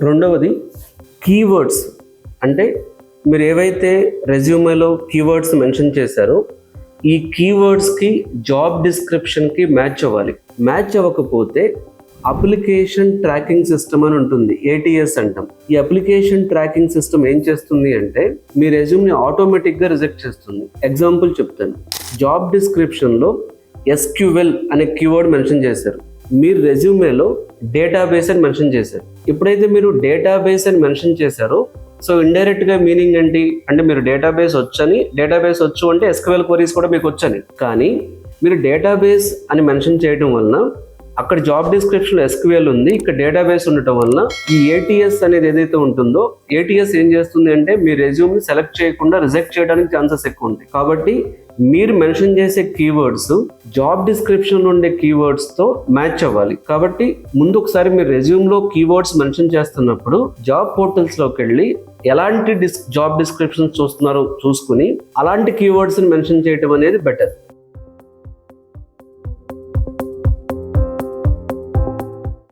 రెండవది కీవర్డ్స్. అంటే మీరు ఏవైతే రెజ్యూమేలో కీవర్డ్స్ మెన్షన్ చేశారో ఈ కీవర్డ్స్కి జాబ్ డిస్క్రిప్షన్కి మ్యాచ్ అవ్వాలి. మ్యాచ్ అవ్వకపోతే అప్లికేషన్ ట్రాకింగ్ సిస్టమ్ అని ఉంటుంది, ATS అంటాం. ఈ అప్లికేషన్ ట్రాకింగ్ సిస్టమ్ ఏం చేస్తుంది అంటే మీ రెజ్యూమ్ని ఆటోమేటిక్గా రిజెక్ట్ చేస్తుంది. ఎగ్జాంపుల్ చెప్తాను. జాబ్ డిస్క్రిప్షన్లో SQL అనే కీవర్డ్ మెన్షన్ చేశారు, మీరు రెజ్యూమేలో డేటాబేస్ అని మెన్షన్ చేశారు. ఎప్పుడైతే మీరు డేటాబేస్ అని మెన్షన్ చేశారో సో ఇండైరెక్ట్గా మీనింగ్ ఏంటి అంటే మీరు డేటాబేస్ వచ్చు అంటే SQL క్వరీస్ కూడా మీకు వచ్చని. కానీ మీరు డేటాబేస్ అని మెన్షన్ చేయడం వలన అక్కడ జాబ్ డిస్క్రిప్షన్లో SQL ఉంది, ఇక్కడ డేటాబేస్ ఉండటం వలన ఈ ATS అనేది ఏదైతే ఉంటుందో ATS ఏం చేస్తుంది అంటే మీ రెజ్యూమ్ని సెలెక్ట్ చేయకుండా రిజెక్ట్ చేయడానికి ఛాన్సెస్ ఎక్కువ ఉంటాయి. కాబట్టి మీరు మెన్షన్ చేసే కీవర్డ్స్ జాబ్ డిస్క్రిప్షన్లో ఉండే కీవర్డ్స్తో మ్యాచ్ అవ్వాలి. కాబట్టి ముందు ఒకసారి మీరు రెజ్యూమ్లో కీవర్డ్స్ మెన్షన్ చేస్తున్నప్పుడు జాబ్ పోర్టల్స్లోకి వెళ్ళి ఎలాంటి జాబ్ డిస్క్రిప్షన్స్ చూస్తున్నారో చూసుకుని అలాంటి కీవర్డ్స్ని మెన్షన్ చేయడం అనేది బెటర్.